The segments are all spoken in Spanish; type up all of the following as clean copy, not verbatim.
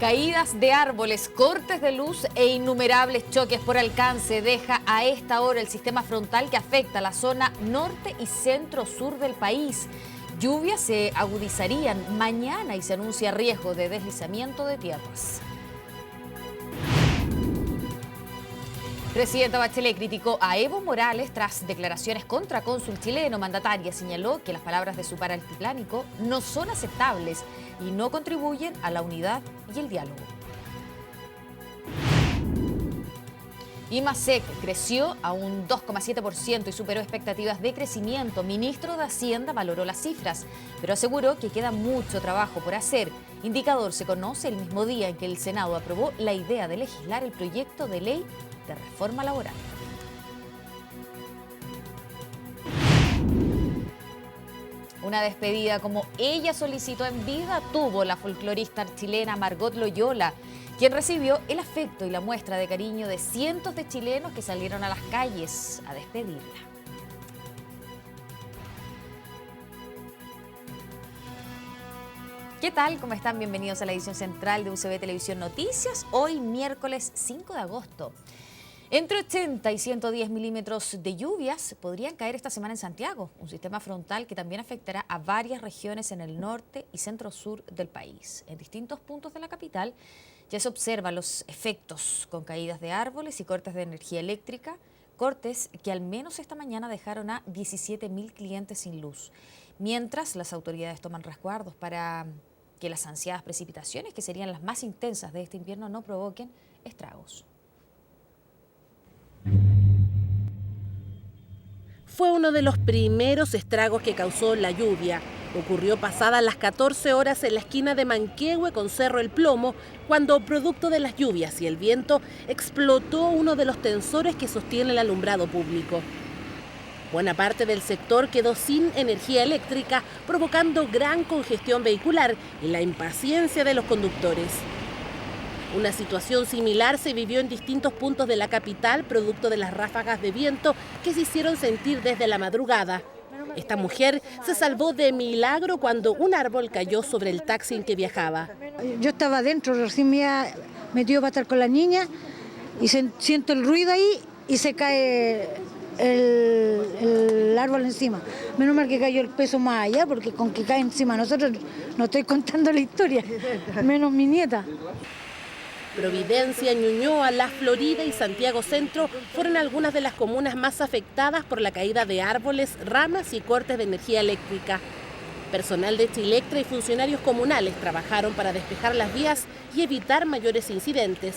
Caídas de árboles, cortes de luz e innumerables choques por alcance deja a esta hora el sistema frontal que afecta la zona norte y centro-sur del país. Lluvias se agudizarían mañana y se anuncia riesgo de deslizamiento de tierras. Presidenta Bachelet criticó a Evo Morales tras declaraciones contra cónsul chileno. Mandataria señaló que las palabras de su paraltiplánico no son aceptables y no contribuyen a la unidad y el diálogo. IMASEC creció a un 2,7% y superó expectativas de crecimiento. Ministro de Hacienda valoró las cifras, pero aseguró que queda mucho trabajo por hacer. Indicador se conoce el mismo día en que el Senado aprobó la idea de legislar el proyecto de ley de reforma laboral. Una despedida como ella solicitó en vida tuvo la folclorista chilena Margot Loyola, quien recibió el afecto y la muestra de cariño de cientos de chilenos que salieron a las calles a despedirla. ¿Qué tal? ¿Cómo están? Bienvenidos a la edición central de UCB Televisión Noticias. Hoy, miércoles 5 de agosto. Entre 80 y 110 milímetros de lluvias podrían caer esta semana en Santiago, un sistema frontal que también afectará a varias regiones en el norte y centro-sur del país. En distintos puntos de la capital ya se observan los efectos con caídas de árboles y cortes de energía eléctrica, cortes que al menos esta mañana dejaron a 17.000 clientes sin luz, mientras las autoridades toman resguardos para que las ansiadas precipitaciones, que serían las más intensas de este invierno, no provoquen estragos. Fue uno de los primeros estragos que causó la lluvia. Ocurrió pasadas las 14 horas en la esquina de Manquehue con Cerro El Plomo, cuando, producto de las lluvias y el viento, explotó uno de los tensores que sostiene el alumbrado público. Buena parte del sector quedó sin energía eléctrica, provocando gran congestión vehicular y la impaciencia de los conductores. Una situación similar se vivió en distintos puntos de la capital, producto de las ráfagas de viento que se hicieron sentir desde la madrugada. Esta mujer se salvó de milagro cuando un árbol cayó sobre el taxi en que viajaba. Yo estaba adentro, recién me había metido para estar con la niña y siento el ruido ahí y se cae el árbol encima. Menos mal que cayó el peso más allá, porque con que cae encima nosotros no estoy contando la historia, menos mi nieta. Providencia, Ñuñoa, La Florida y Santiago Centro fueron algunas de las comunas más afectadas por la caída de árboles, ramas y cortes de energía eléctrica. Personal de Chilectra y funcionarios comunales trabajaron para despejar las vías y evitar mayores incidentes.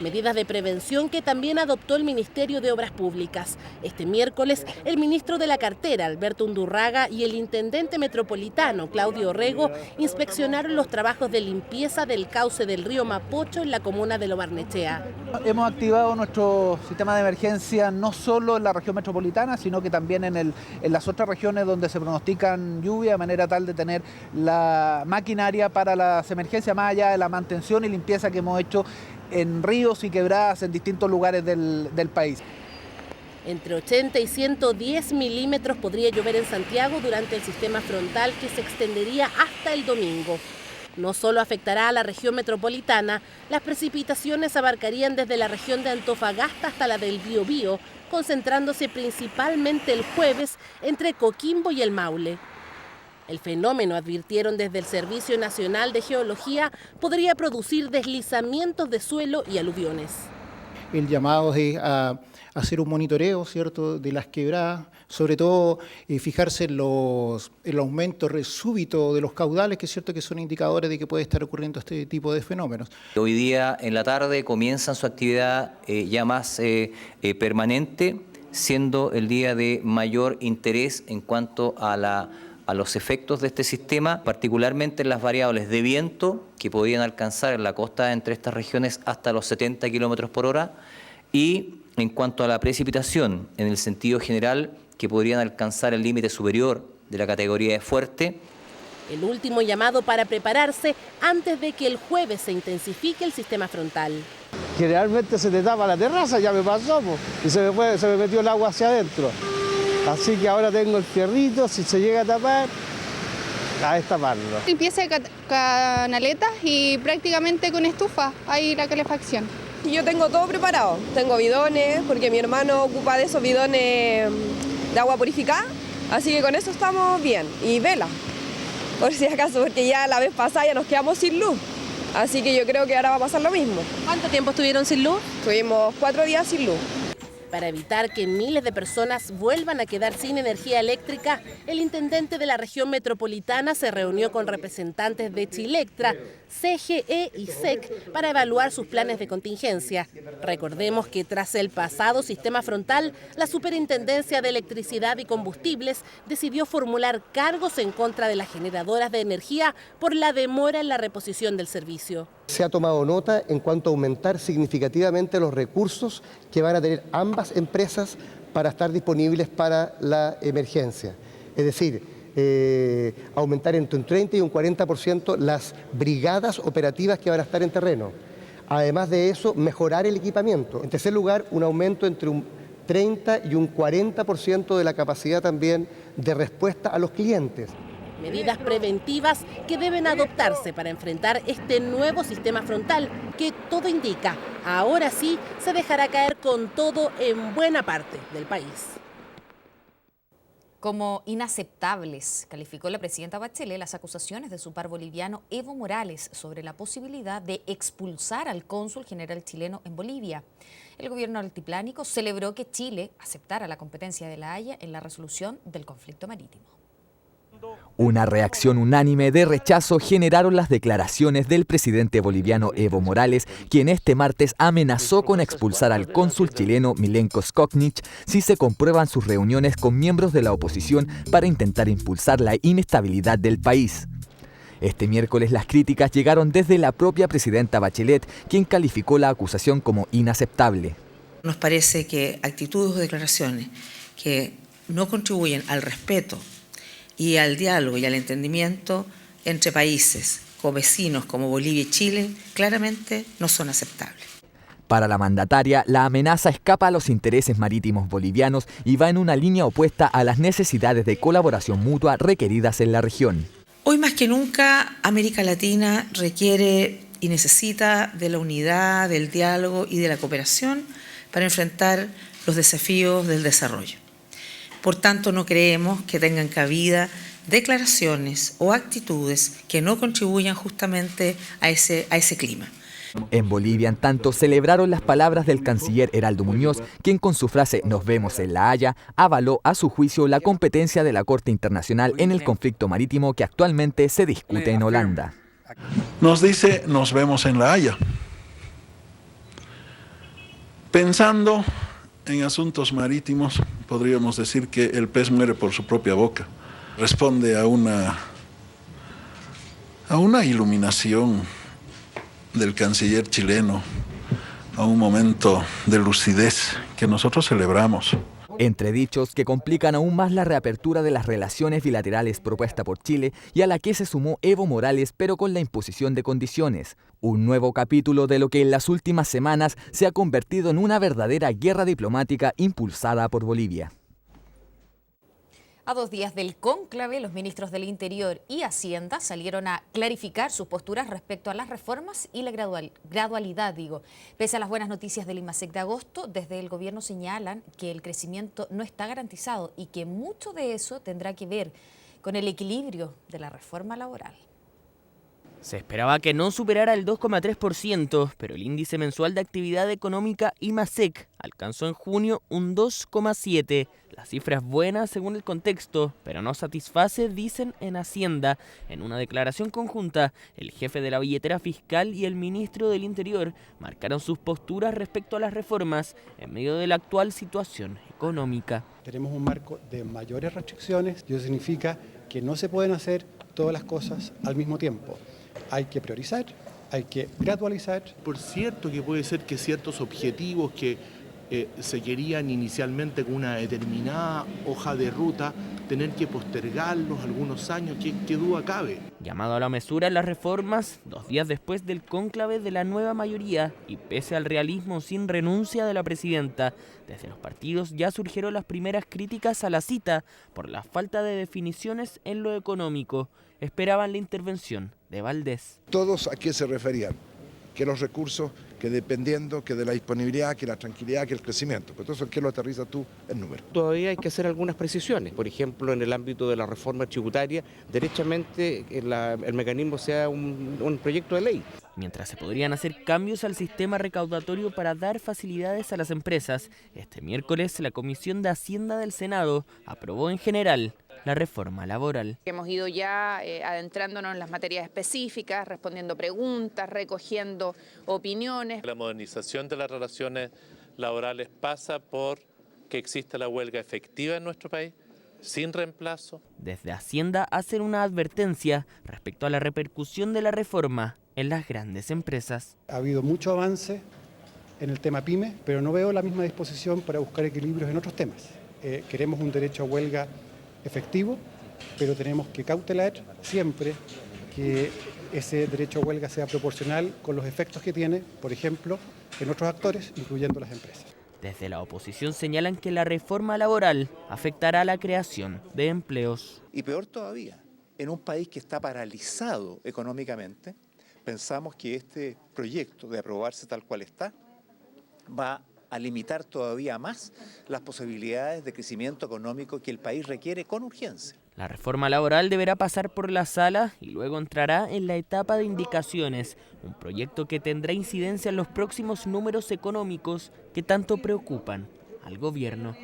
Medidas de prevención que también adoptó el Ministerio de Obras Públicas. Este miércoles, el ministro de la cartera, Alberto Undurraga, y el intendente metropolitano, Claudio Orrego, inspeccionaron los trabajos de limpieza del cauce del río Mapocho en la comuna de Lo Barnechea. Hemos activado nuestro sistema de emergencia no solo en la región metropolitana, sino que también en las otras regiones donde se pronostican lluvia, de manera tal de tener la maquinaria para las emergencias, más allá de la mantención y limpieza que hemos hecho en ríos y quebradas en distintos lugares del país. Entre 80 y 110 milímetros podría llover en Santiago durante el sistema frontal que se extendería hasta el domingo. No solo afectará a la región metropolitana, las precipitaciones abarcarían desde la región de Antofagasta hasta la del Biobío, concentrándose principalmente el jueves entre Coquimbo y el Maule. El fenómeno, advirtieron desde el Servicio Nacional de Geología, podría producir deslizamientos de suelo y aluviones. El llamado es a hacer un monitoreo, ¿cierto?, de las quebradas, sobre todo fijarse en el aumento súbito de los caudales, que es cierto que son indicadores de que puede estar ocurriendo este tipo de fenómenos. Hoy día en la tarde comienzan su actividad ya más permanente, siendo el día de mayor interés en cuanto a los efectos de este sistema, particularmente en las variables de viento que podían alcanzar en la costa entre estas regiones hasta los 70 kilómetros por hora, y en cuanto a la precipitación, en el sentido general, que podrían alcanzar el límite superior de la categoría de fuerte. El último llamado para prepararse antes de que el jueves se intensifique el sistema frontal. Generalmente se te tapa la terraza, ya me pasó, y se me metió el agua hacia adentro. Así que ahora tengo el fierrito, si se llega a tapar, a destaparlo. Limpieza de canaletas y prácticamente con estufa hay la calefacción. Yo tengo todo preparado, tengo bidones, porque mi hermano ocupa de esos bidones de agua purificada, así que con eso estamos bien. Y vela, por si acaso, porque ya la vez pasada ya nos quedamos sin luz, así que yo creo que ahora va a pasar lo mismo. ¿Cuánto tiempo estuvieron sin luz? Tuvimos 4 días sin luz. Para evitar que miles de personas vuelvan a quedar sin energía eléctrica, el intendente de la región metropolitana se reunió con representantes de Chilectra, CGE y SEC para evaluar sus planes de contingencia. Recordemos que tras el pasado sistema frontal, la Superintendencia de Electricidad y Combustibles decidió formular cargos en contra de las generadoras de energía por la demora en la reposición del servicio. Se ha tomado nota en cuanto a aumentar significativamente los recursos que van a tener ambas empresas para estar disponibles para la emergencia. Es decir, aumentar entre un 30 y un 40% las brigadas operativas que van a estar en terreno. Además de eso, mejorar el equipamiento. En tercer lugar, un aumento entre un 30 y un 40% de la capacidad también de respuesta a los clientes. Medidas preventivas que deben adoptarse para enfrentar este nuevo sistema frontal que todo indica, ahora sí se dejará caer con todo en buena parte del país. Como inaceptables, calificó la presidenta Bachelet las acusaciones de su par boliviano Evo Morales sobre la posibilidad de expulsar al cónsul general chileno en Bolivia. El gobierno altiplánico celebró que Chile aceptara la competencia de La Haya en la resolución del conflicto marítimo. Una reacción unánime de rechazo generaron las declaraciones del presidente boliviano Evo Morales, quien este martes amenazó con expulsar al cónsul chileno Milenko Skoknić si se comprueban sus reuniones con miembros de la oposición para intentar impulsar la inestabilidad del país. Este miércoles las críticas llegaron desde la propia presidenta Bachelet, quien calificó la acusación como inaceptable. Nos parece que actitudes o declaraciones que no contribuyen al respeto y al diálogo y al entendimiento entre países co-vecinos como Bolivia y Chile, claramente no son aceptables. Para la mandataria, la amenaza escapa a los intereses marítimos bolivianos y va en una línea opuesta a las necesidades de colaboración mutua requeridas en la región. Hoy más que nunca, América Latina requiere y necesita de la unidad, del diálogo y de la cooperación para enfrentar los desafíos del desarrollo. Por tanto, no creemos que tengan cabida declaraciones o actitudes que no contribuyan justamente a ese clima. En Bolivia, en tanto, celebraron las palabras del canciller Heraldo Muñoz, quien con su frase "Nos vemos en La Haya" avaló a su juicio la competencia de la Corte Internacional en el conflicto marítimo que actualmente se discute en Holanda. Nos dice "Nos vemos en La Haya". Pensando en asuntos marítimos, podríamos decir que el pez muere por su propia boca. Responde a una iluminación del canciller chileno, a un momento de lucidez que nosotros celebramos. Entredichos que complican aún más la reapertura de las relaciones bilaterales propuesta por Chile y a la que se sumó Evo Morales, pero con la imposición de condiciones. Un nuevo capítulo de lo que en las últimas semanas se ha convertido en una verdadera guerra diplomática impulsada por Bolivia. A 2 días del cónclave, los ministros del Interior y Hacienda salieron a clarificar sus posturas respecto a las reformas y la gradualidad. Pese a las buenas noticias del IMASEC de agosto, desde el gobierno señalan que el crecimiento no está garantizado y que mucho de eso tendrá que ver con el equilibrio de la reforma laboral. Se esperaba que no superara el 2,3%, pero el índice mensual de actividad económica IMASEC alcanzó en junio un 2,7%. La cifra es buena según el contexto, pero no satisface, dicen en Hacienda. En una declaración conjunta, el jefe de la billetera fiscal y el ministro del Interior marcaron sus posturas respecto a las reformas en medio de la actual situación económica. Tenemos un marco de mayores restricciones y eso significa que no se pueden hacer todas las cosas al mismo tiempo. Hay que priorizar, hay que gradualizar. Por cierto que puede ser que ciertos objetivos que se querían inicialmente con una determinada hoja de ruta tener que postergarlos algunos años, ¿qué duda cabe? Llamado a la mesura en las reformas, 2 días después del cónclave de la nueva mayoría y pese al realismo sin renuncia de la presidenta, desde los partidos ya surgieron las primeras críticas a la cita por la falta de definiciones en lo económico. Esperaban la intervención de Valdés. ¿Todos a qué se referían? Que los recursos, que dependiendo, que de la disponibilidad, que la tranquilidad, que el crecimiento. Pero entonces, ¿qué lo aterriza tú en números? Todavía hay que hacer algunas precisiones. Por ejemplo, en el ámbito de la reforma tributaria, derechamente el mecanismo sea un proyecto de ley. Mientras se podrían hacer cambios al sistema recaudatorio para dar facilidades a las empresas, este miércoles la Comisión de Hacienda del Senado aprobó en general la reforma laboral. Hemos ido ya adentrándonos en las materias específicas, respondiendo preguntas, recogiendo opiniones. La modernización de las relaciones laborales pasa por que exista la huelga efectiva en nuestro país, sin reemplazo. Desde Hacienda hacen una advertencia respecto a la repercusión de la reforma en las grandes empresas. Ha habido mucho avance en el tema PYME, pero no veo la misma disposición para buscar equilibrios en otros temas. Queremos un derecho a huelga efectivo, pero tenemos que cautelar siempre que ese derecho a huelga sea proporcional con los efectos que tiene, por ejemplo, en otros actores, incluyendo las empresas. Desde la oposición señalan que la reforma laboral afectará la creación de empleos. Y peor todavía, en un país que está paralizado económicamente, pensamos que este proyecto de aprobarse tal cual está va a limitar todavía más las posibilidades de crecimiento económico que el país requiere con urgencia. La reforma laboral deberá pasar por la sala y luego entrará en la etapa de indicaciones, un proyecto que tendrá incidencia en los próximos números económicos que tanto preocupan al gobierno.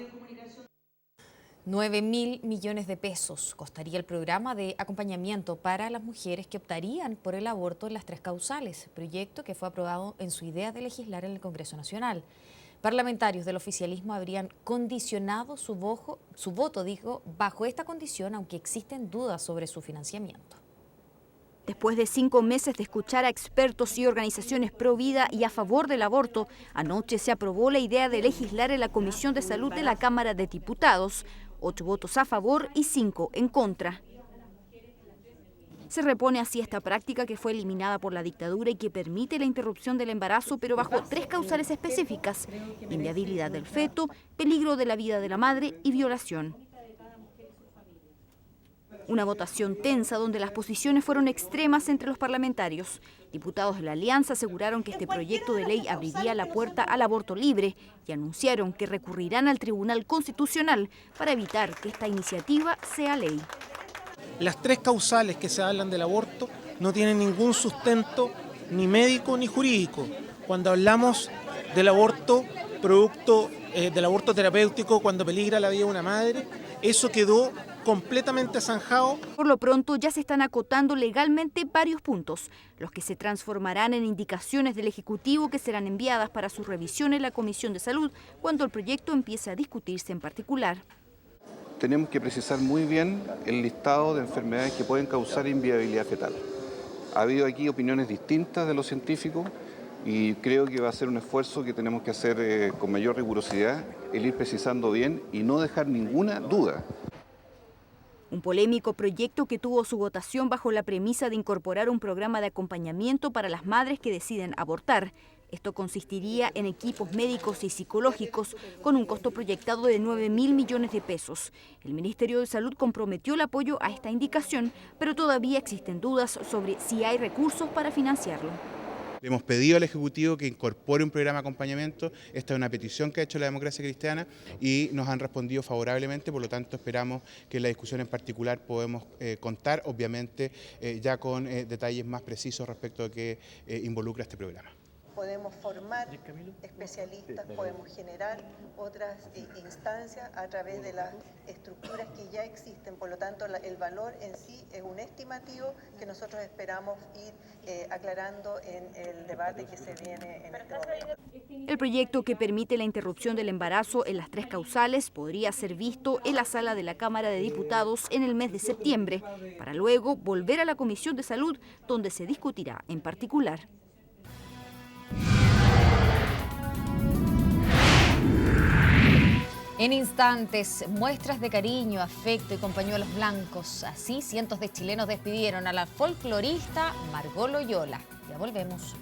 9.000 millones de pesos costaría el programa de acompañamiento para las mujeres que optarían por el aborto en las 3 causales, proyecto que fue aprobado en su idea de legislar en el Congreso Nacional. Parlamentarios del oficialismo habrían condicionado su voto, bajo esta condición, aunque existen dudas sobre su financiamiento. Después de 5 meses de escuchar a expertos y organizaciones pro vida y a favor del aborto, anoche se aprobó la idea de legislar en la Comisión de Salud de la Cámara de Diputados. 8 votos a favor y 5 en contra. Se repone así esta práctica que fue eliminada por la dictadura y que permite la interrupción del embarazo, pero bajo 3 causales específicas: inviabilidad del feto, peligro de la vida de la madre y violación. Una votación tensa donde las posiciones fueron extremas entre los parlamentarios. Diputados de la Alianza aseguraron que este proyecto de ley abriría la puerta al aborto libre y anunciaron que recurrirán al Tribunal Constitucional para evitar que esta iniciativa sea ley. Las 3 causales que se hablan del aborto no tienen ningún sustento ni médico ni jurídico. Cuando hablamos del aborto, producto del aborto terapéutico, cuando peligra la vida de una madre, eso quedó completamente zanjado. Por lo pronto ya se están acotando legalmente varios puntos, los que se transformarán en indicaciones del Ejecutivo que serán enviadas para su revisión en la Comisión de Salud cuando el proyecto empiece a discutirse en particular. Tenemos que precisar muy bien el listado de enfermedades que pueden causar inviabilidad fetal. Ha habido aquí opiniones distintas de los científicos y creo que va a ser un esfuerzo que tenemos que hacer con mayor rigurosidad, el ir precisando bien y no dejar ninguna duda. Un polémico proyecto que tuvo su votación bajo la premisa de incorporar un programa de acompañamiento para las madres que deciden abortar. Esto consistiría en equipos médicos y psicológicos con un costo proyectado de 9.000 millones de pesos. El Ministerio de Salud comprometió el apoyo a esta indicación, pero todavía existen dudas sobre si hay recursos para financiarlo. Le hemos pedido al Ejecutivo que incorpore un programa de acompañamiento. Esta es una petición que ha hecho la Democracia Cristiana y nos han respondido favorablemente, por lo tanto esperamos que en la discusión en particular podemos contar, obviamente, ya con detalles más precisos respecto a qué involucra este programa. Podemos formar especialistas, podemos generar otras instancias a través de las estructuras que ya existen. Por lo tanto, el valor en sí es un estimativo que nosotros esperamos ir aclarando en el debate que se viene en este momento. El proyecto que permite la interrupción del embarazo en las 3 causales podría ser visto en la sala de la Cámara de Diputados en el mes de septiembre, para luego volver a la Comisión de Salud, donde se discutirá en particular. En instantes, muestras de cariño, afecto y con pañuelos blancos. Así, cientos de chilenos despidieron a la folclorista Margot Loyola. Ya volvemos.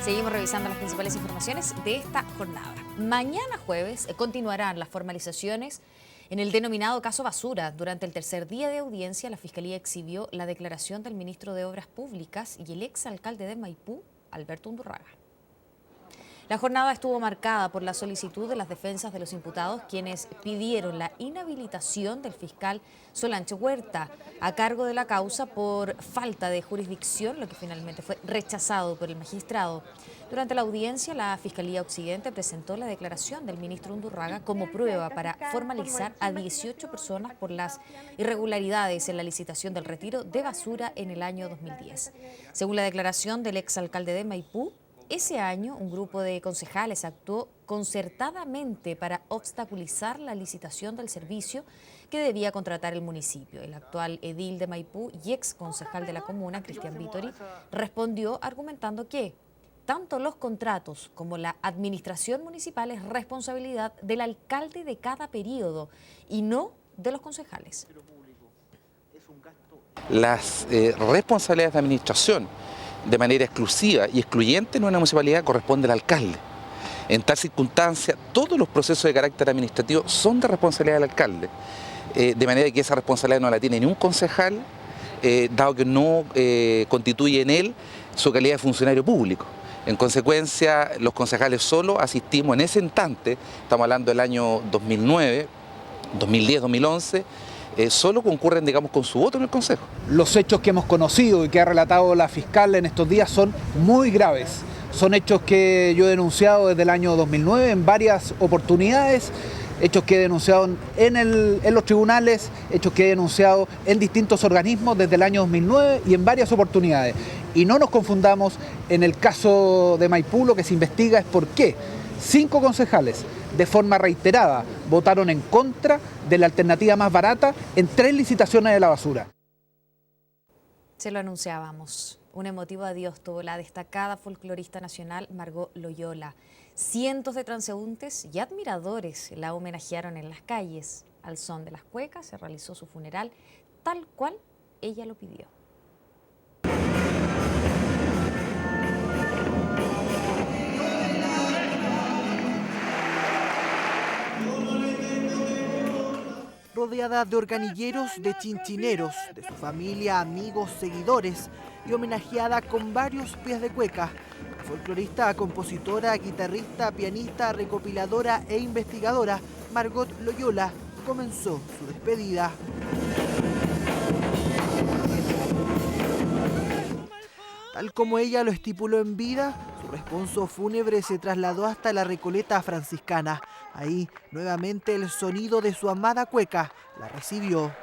Seguimos revisando las principales informaciones de esta jornada. Mañana jueves continuarán las formalizaciones en el denominado caso Basura. Durante el tercer día de audiencia, la Fiscalía exhibió la declaración del ministro de Obras Públicas y el exalcalde de Maipú, Alberto Undurraga. La jornada estuvo marcada por la solicitud de las defensas de los imputados, quienes pidieron la inhabilitación del fiscal Solange Huerta a cargo de la causa por falta de jurisdicción, lo que finalmente fue rechazado por el magistrado. Durante la audiencia, la Fiscalía Occidente presentó la declaración del ministro Undurraga como prueba para formalizar a 18 personas por las irregularidades en la licitación del retiro de basura en el año 2010. Según la declaración del exalcalde de Maipú, ese año un grupo de concejales actuó concertadamente para obstaculizar la licitación del servicio que debía contratar el municipio. El actual edil de Maipú y ex concejal de la comuna, Cristian Vittori, respondió argumentando que tanto los contratos como la administración municipal es responsabilidad del alcalde de cada periodo y no de los concejales. Las responsabilidades de administración de manera exclusiva y excluyente en una municipalidad corresponde al alcalde. En tal circunstancia, todos los procesos de carácter administrativo son de responsabilidad del alcalde, de manera que esa responsabilidad no la tiene ni un concejal, dado que no constituye en él su calidad de funcionario público. En consecuencia, los concejales solo asistimos en ese instante, estamos hablando del año 2009, 2010, 2011, solo concurren, digamos, con su voto en el Consejo. Los hechos que hemos conocido y que ha relatado la fiscal en estos días son muy graves. Son hechos que yo he denunciado desde el año 2009 en varias oportunidades, hechos que he denunciado en los tribunales, hechos que he denunciado en distintos organismos desde el año 2009 y en varias oportunidades. Y no nos confundamos, en el caso de Maipú lo que se investiga es por qué 5 concejales de forma reiterada votaron en contra de la alternativa más barata en 3 licitaciones de la basura. Se lo anunciábamos. Un emotivo adiós tuvo la destacada folclorista nacional Margot Loyola. Cientos de transeúntes y admiradores la homenajearon en las calles. Al son de las cuecas se realizó su funeral tal cual ella lo pidió. Rodeada de organilleros, de chinchineros, de su familia, amigos, seguidores y homenajeada con varios pies de cueca. La folclorista, compositora, guitarrista, pianista, recopiladora e investigadora Margot Loyola comenzó su despedida. Tal como ella lo estipuló en vida, su responso fúnebre se trasladó hasta la Recoleta franciscana. Ahí, nuevamente, el sonido de su amada cueca la recibió.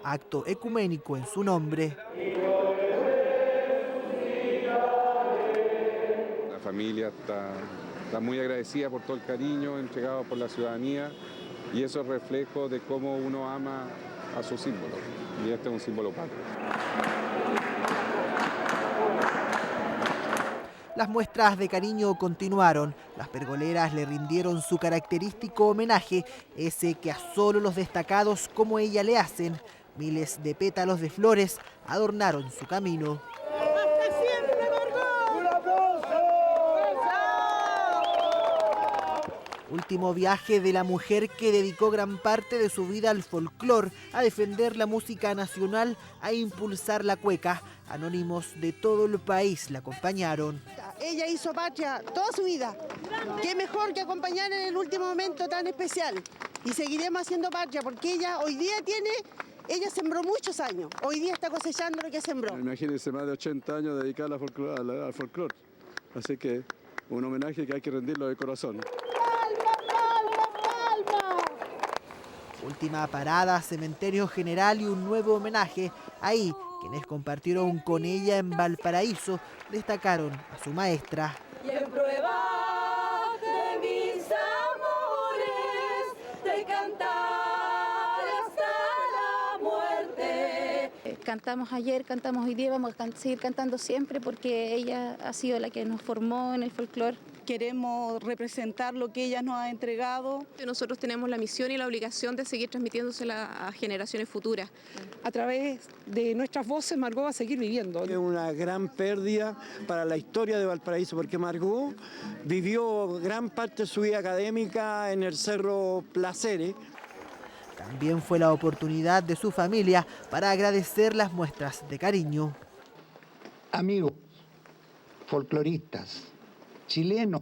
Acto ecuménico en su nombre. La familia está muy agradecida por todo el cariño entregado por la ciudadanía y eso es reflejo de cómo uno ama a su símbolo. Y este es un símbolo patrio. Las muestras de cariño continuaron. Las pergoleras le rindieron su característico homenaje, ese que a solo los destacados como ella le hacen. Miles de pétalos de flores adornaron su camino. Último viaje de la mujer que dedicó gran parte de su vida al folclor, a defender la música nacional, a impulsar la cueca. Anónimos de todo el país la acompañaron. Ella hizo patria toda su vida. Qué mejor que acompañar en el último momento tan especial. Y seguiremos haciendo patria porque ella hoy día ella sembró muchos años. Hoy día está cosechando lo que sembró. Imagínense, más de 80 años dedicados al folclor. Así que un homenaje que hay que rendirlo de corazón. Última parada, cementerio general y un nuevo homenaje. Ahí, quienes compartieron con ella en Valparaíso, destacaron a su maestra. Y en prueba de mis amores, de cantar Cantamos ayer, cantamos hoy día, vamos a seguir cantando siempre porque ella ha sido la que nos formó en el folclore. Queremos representar lo que ella nos ha entregado. Nosotros tenemos la misión y la obligación de seguir transmitiéndosela a generaciones futuras. A través de nuestras voces, Margot va a seguir viviendo. Es una gran pérdida para la historia de Valparaíso, porque Margot vivió gran parte de su vida académica en el Cerro Placeres. También fue la oportunidad de su familia para agradecer las muestras de cariño. Amigos, folcloristas, chilenos,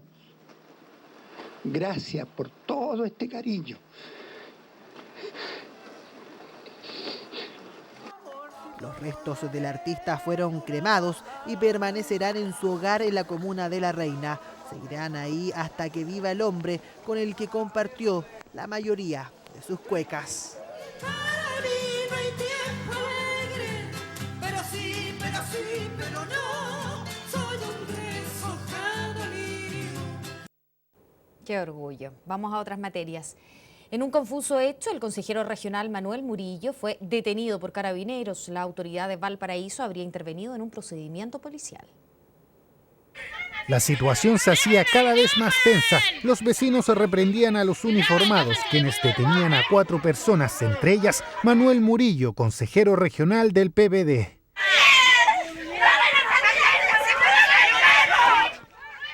gracias por todo este cariño. Los restos del artista fueron cremados y permanecerán en su hogar en la comuna de La Reina. Seguirán ahí hasta que viva el hombre con el que compartió la mayoría de sus cuecas. Pero no, soy un deshojado lirio. Qué orgullo. Vamos a otras materias. En un confuso hecho, el consejero regional Manuel Murillo fue detenido por carabineros. La autoridad de Valparaíso habría intervenido en un procedimiento policial. La situación se hacía cada vez más tensa. Los vecinos reprendían a los uniformados, quienes detenían a 4 personas, entre ellas Manuel Murillo, consejero regional del PPD.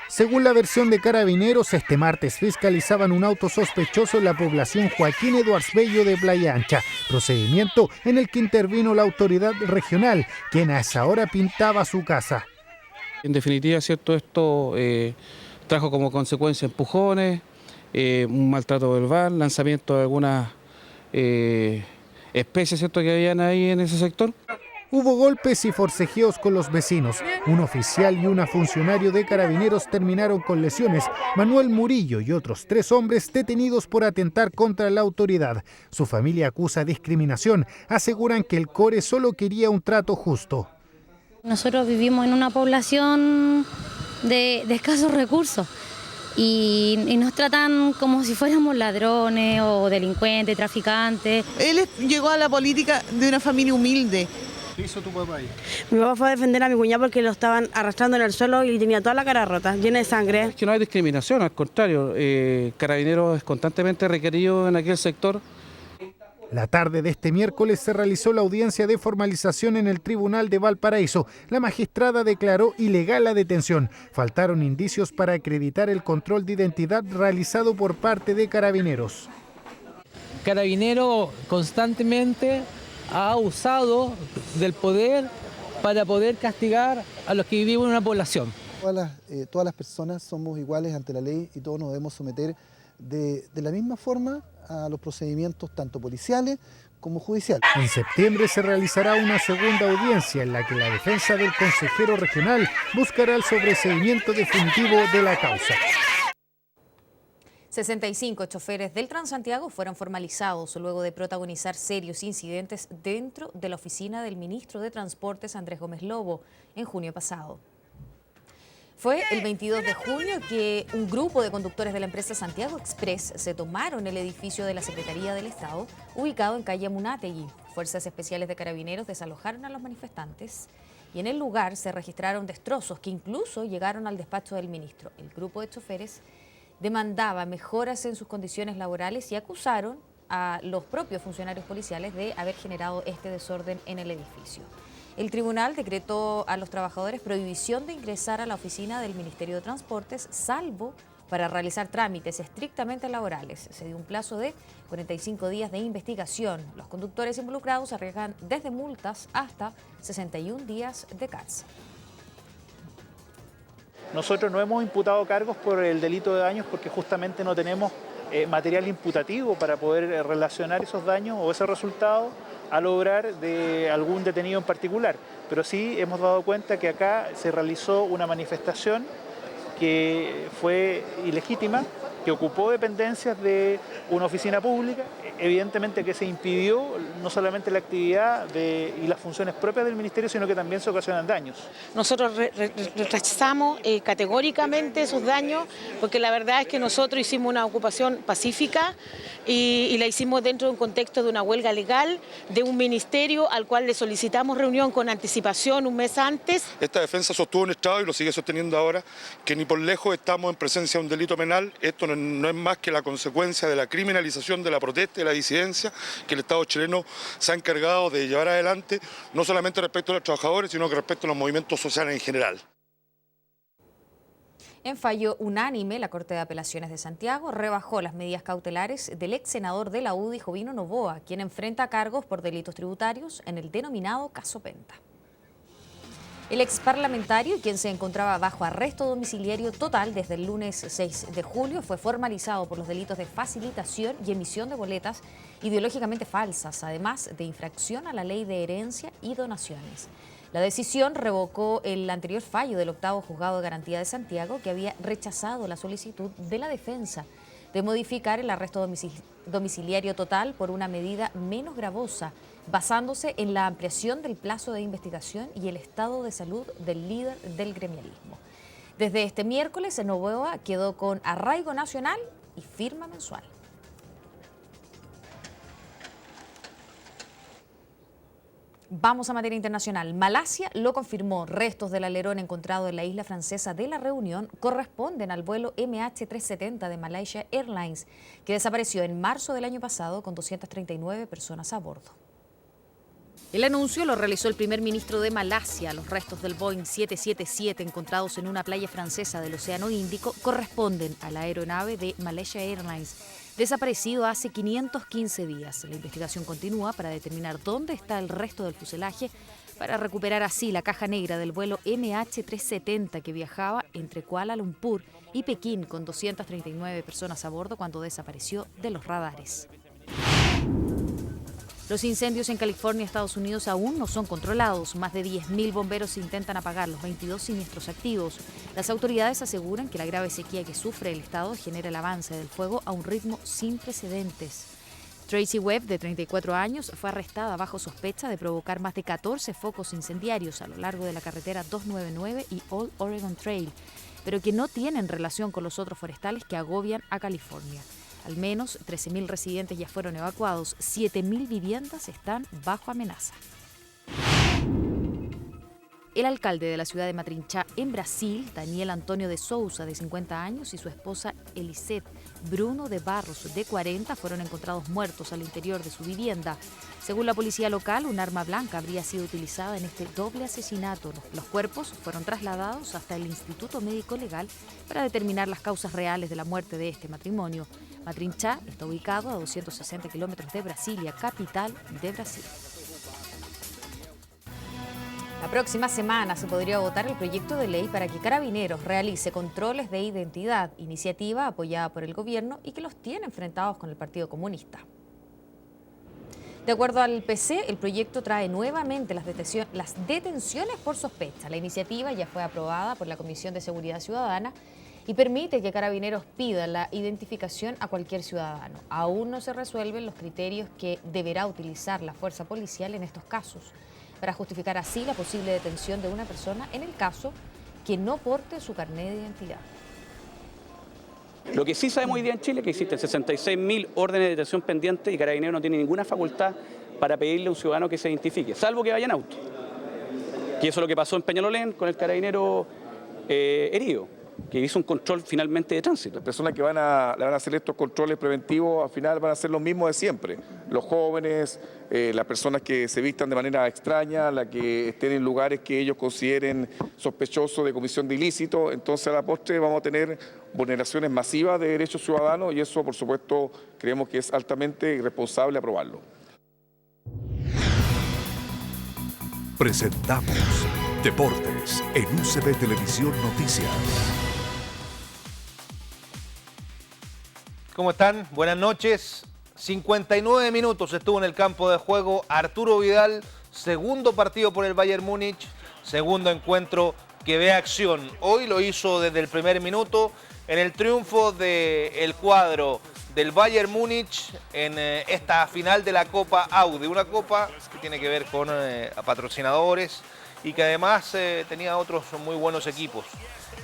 Según la versión de Carabineros, este martes fiscalizaban un auto sospechoso en la población Joaquín Eduards Bello de Playa Ancha, procedimiento en el que intervino la autoridad regional, quien a esa hora pintaba su casa. En definitiva, ¿cierto? Esto trajo como consecuencia empujones, un maltrato verbal, lanzamiento de algunas especies, ¿cierto?, que habían ahí en ese sector. Hubo golpes y forcejeos con los vecinos. Un oficial y una funcionario de Carabineros terminaron con lesiones. Manuel Murillo y otros 3 hombres detenidos por atentar contra la autoridad. Su familia acusa discriminación. Aseguran que el CORE solo quería un trato justo. Nosotros vivimos en una población de escasos recursos y nos tratan como si fuéramos ladrones o delincuentes, traficantes. Él llegó a la política de una familia humilde. ¿Qué hizo tu papá ahí? Mi papá fue a defender a mi cuñada porque lo estaban arrastrando en el suelo y tenía toda la cara rota, llena de sangre. Es que no hay discriminación, al contrario, Carabineros es constantemente requerido en aquel sector. La tarde de este miércoles se realizó la audiencia de formalización en el Tribunal de Valparaíso. La magistrada declaró ilegal la detención. Faltaron indicios para acreditar el control de identidad realizado por parte de Carabineros. Carabineros constantemente ha usado del poder para poder castigar a los que vivimos en una población. Todas las personas somos iguales ante la ley y todos nos debemos someter de la misma forma a los procedimientos tanto policiales como judiciales. En septiembre se realizará una segunda audiencia en la que la defensa del consejero regional buscará el sobreseimiento definitivo de la causa. 65 choferes del Transantiago fueron formalizados luego de protagonizar serios incidentes dentro de la oficina del ministro de Transportes Andrés Gómez Lobo en junio pasado. Fue el 22 de junio que un grupo de conductores de la empresa Santiago Express se tomaron el edificio de la Secretaría del Estado, ubicado en calle Munátegui. Fuerzas especiales de Carabineros desalojaron a los manifestantes y en el lugar se registraron destrozos que incluso llegaron al despacho del ministro. El grupo de choferes demandaba mejoras en sus condiciones laborales y acusaron a los propios funcionarios policiales de haber generado este desorden en el edificio. El tribunal decretó a los trabajadores prohibición de ingresar a la oficina del Ministerio de Transportes, salvo para realizar trámites estrictamente laborales. Se dio un plazo de 45 días de investigación. Los conductores involucrados arriesgan desde multas hasta 61 días de cárcel. Nosotros no hemos imputado cargos por el delito de daños porque justamente no tenemos material imputativo para poder relacionar esos daños o ese resultado al obrar de algún detenido en particular. Pero sí hemos dado cuenta que acá se realizó una manifestación que fue ilegítima, que ocupó dependencias de una oficina pública. evidentemente que se impidió no solamente la actividad y las funciones propias del Ministerio, sino que también se ocasionan daños. Nosotros rechazamos categóricamente esos daños, porque la verdad es que nosotros hicimos una ocupación pacífica y la hicimos dentro de un contexto de una huelga legal de un ministerio al cual le solicitamos reunión con anticipación un mes antes. Esta defensa sostuvo un Estado y lo sigue sosteniendo ahora, que ni por lejos estamos en presencia de un delito penal. Esto no es más que la consecuencia de la criminalización de la protesta y la disidencia que el Estado chileno se ha encargado de llevar adelante, no solamente respecto a los trabajadores, sino que respecto a los movimientos sociales en general. En fallo unánime, la Corte de Apelaciones de Santiago rebajó las medidas cautelares del ex senador de la UDI, Jovino Noboa, quien enfrenta cargos por delitos tributarios en el denominado caso Penta. El ex parlamentario, quien se encontraba bajo arresto domiciliario total desde el lunes 6 de julio, fue formalizado por los delitos de facilitación y emisión de boletas ideológicamente falsas, además de infracción a la ley de herencia y donaciones. La decisión revocó el anterior fallo del 8º Juzgado de Garantía de Santiago, que había rechazado la solicitud de la defensa de modificar el arresto domiciliario total por una medida menos gravosa, basándose en la ampliación del plazo de investigación y el estado de salud del líder del gremialismo. Desde este miércoles, Noboa quedó con arraigo nacional y firma mensual. Vamos a materia internacional. Malasia lo confirmó. Restos del alerón encontrado en la isla francesa de La Reunión corresponden al vuelo MH370 de Malaysia Airlines, que desapareció en marzo del año pasado con 239 personas a bordo. El anuncio lo realizó el primer ministro de Malasia. Los restos del Boeing 777 encontrados en una playa francesa del Océano Índico corresponden a la aeronave de Malaysia Airlines, desaparecido hace 515 días. La investigación continúa para determinar dónde está el resto del fuselaje, para recuperar así la caja negra del vuelo MH370 que viajaba entre Kuala Lumpur y Pekín con 239 personas a bordo cuando desapareció de los radares. Los incendios en California, Estados Unidos, aún no son controlados. Más de 10.000 bomberos intentan apagar los 22 siniestros activos. Las autoridades aseguran que la grave sequía que sufre el estado genera el avance del fuego a un ritmo sin precedentes. Tracy Webb, de 34 años, fue arrestada bajo sospecha de provocar más de 14 focos incendiarios a lo largo de la carretera 299 y Old Oregon Trail, pero que no tienen relación con los otros forestales que agobian a California. Al menos 13.000 residentes ya fueron evacuados, 7.000 viviendas están bajo amenaza. El alcalde de la ciudad de Matrinchá, en Brasil, Daniel Antônio de Souza, de 50 años, y su esposa Eliseth Bruno de Barros, de 40, fueron encontrados muertos al interior de su vivienda. Según la policía local, un arma blanca habría sido utilizada en este doble asesinato. Los cuerpos fueron trasladados hasta el Instituto Médico Legal para determinar las causas reales de la muerte de este matrimonio. Matrinchá está ubicado a 260 kilómetros de Brasilia, capital de Brasil. La próxima semana se podría votar el proyecto de ley para que Carabineros realice controles de identidad, iniciativa apoyada por el gobierno y que los tiene enfrentados con el Partido Comunista. De acuerdo al PC, el proyecto trae nuevamente las detenciones por sospecha. La iniciativa ya fue aprobada por la Comisión de Seguridad Ciudadana y permite que Carabineros pida la identificación a cualquier ciudadano. Aún no se resuelven los criterios que deberá utilizar la fuerza policial en estos casos, para justificar así la posible detención de una persona en el caso que no porte su carnet de identidad. Lo que sí sabemos hoy día en Chile es que existen 66.000 órdenes de detención pendientes y Carabineros no tiene ninguna facultad para pedirle a un ciudadano que se identifique, salvo que vaya en auto. Y eso es lo que pasó en Peñalolén con el carabinero herido, que hizo un control finalmente de tránsito. Las personas que le van a hacer estos controles preventivos al final van a ser los mismos de siempre. Los jóvenes, las personas que se vistan de manera extraña, las que estén en lugares que ellos consideren sospechosos de comisión de ilícito. Entonces a la postre vamos a tener vulneraciones masivas de derechos ciudadanos y eso por supuesto creemos que es altamente irresponsable aprobarlo. Presentamos Deportes en UCB Televisión Noticias. ¿Cómo están? Buenas noches. 59 minutos estuvo en el campo de juego Arturo Vidal, segundo partido por el Bayern Múnich, segundo encuentro que ve acción. Hoy lo hizo desde el primer minuto en el triunfo del cuadro del Bayern Múnich en esta final de la Copa Audi, una copa que tiene que ver con patrocinadores y que además tenía otros muy buenos equipos.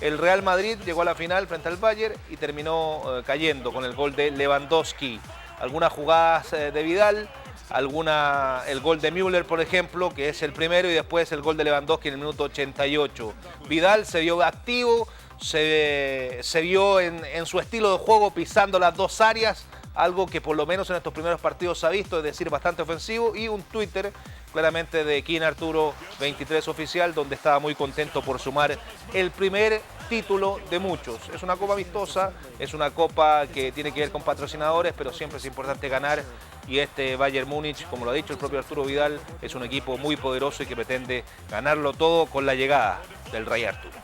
El Real Madrid llegó a la final frente al Bayern y terminó cayendo con el gol de Lewandowski. Algunas jugadas de Vidal, el gol de Müller, por ejemplo, que es el primero, y después el gol de Lewandowski en el minuto 88. Vidal se vio activo, se vio en su estilo de juego pisando las dos áreas, algo que por lo menos en estos primeros partidos se ha visto, es decir, bastante ofensivo, y un Twitter claramente de King Arturo 23 oficial, donde estaba muy contento por sumar el primer título de muchos. Es una copa vistosa, es una copa que tiene que ver con patrocinadores, pero siempre es importante ganar, y este Bayern Múnich, como lo ha dicho el propio Arturo Vidal, es un equipo muy poderoso y que pretende ganarlo todo con la llegada del Rey Arturo.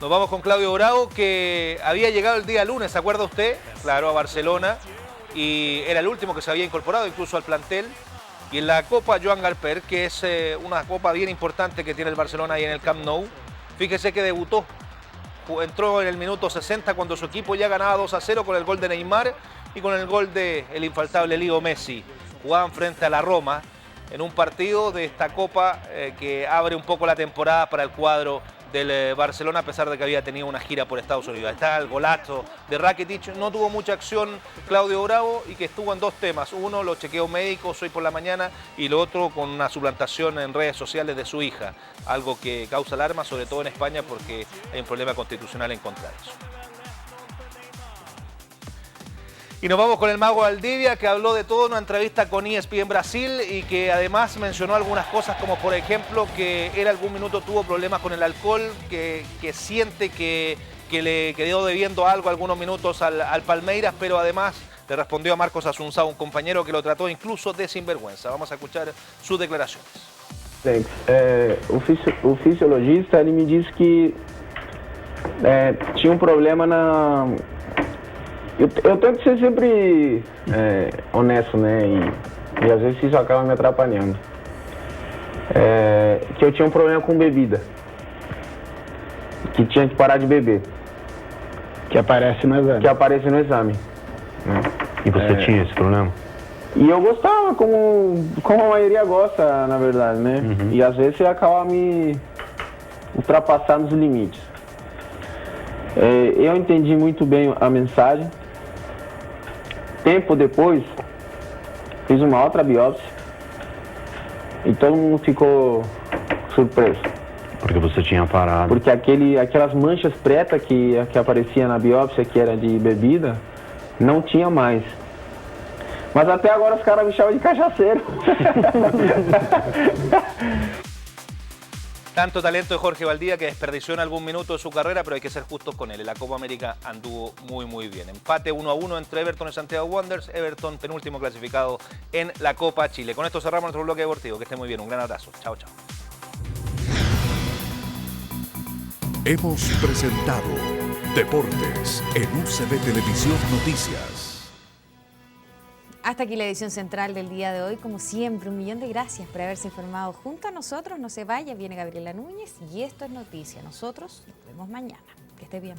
Nos vamos con Claudio Bravo, que había llegado el día lunes, ¿se acuerda usted? Claro, a Barcelona, y era el último que se había incorporado incluso al plantel. Y en la Copa Joan Galper, que es una copa bien importante que tiene el Barcelona ahí en el Camp Nou, fíjese que debutó. Entró en el minuto 60 cuando su equipo ya ganaba 2-0 con el gol de Neymar y con el gol del infaltable Leo Messi. Jugaban frente a la Roma en un partido de esta copa que abre un poco la temporada para el cuadro del Barcelona, a pesar de que había tenido una gira por Estados Unidos. Está el golazo de Rakitic, no tuvo mucha acción Claudio Bravo, y que estuvo en dos temas. Uno, los chequeos médicos hoy por la mañana, y lo otro con una suplantación en redes sociales de su hija, algo que causa alarma, sobre todo en España, porque hay un problema constitucional en contra de eso. Y nos vamos con el mago Valdivia, que habló de todo en una entrevista con ESPN Brasil y que además mencionó algunas cosas, como por ejemplo que él algún minuto tuvo problemas con el alcohol, que siente que le quedó debiendo algo algunos minutos al Palmeiras, pero además le respondió a Marcos Assunção, un compañero que lo trató incluso de sinvergüenza. Vamos a escuchar sus declaraciones. O fisiologista ele me disse que tinha problema na... Eu tento ser sempre honesto, né? E às vezes isso acaba me atrapalhando. Que eu tinha problema com bebida. Que tinha que parar de beber. Que aparece no exame. Que aparece no exame. Né? E você tinha esse problema? E eu gostava, como a maioria gosta, na verdade, né? Uhum. E às vezes você acaba me ultrapassando os limites. Eu entendi muito bem a mensagem. Tempo depois, fiz uma outra biópsia e todo mundo ficou surpreso. Porque você tinha parado. Porque aquelas manchas pretas que apareciam na biópsia, que era de bebida, não tinha mais. Mas até agora os caras me chamam de cachaceiro. Tanto talento de Jorge Valdivia, que desperdició en algún minuto de su carrera, pero hay que ser justos con él. En la Copa América anduvo muy bien. Empate 1-1 entre Everton y Santiago Wanderers. Everton penúltimo clasificado en la Copa Chile. Con esto cerramos nuestro bloque deportivo. Que esté muy bien. Un gran abrazo. Chao, chao. Hemos presentado Deportes en UCB Televisión Noticias. Hasta aquí la edición central del día de hoy. Como siempre, 1.000.000 de gracias por haberse informado junto a nosotros. No se vaya, viene Gabriela Núñez y esto es Noticia. Nosotros nos vemos mañana. Que esté bien.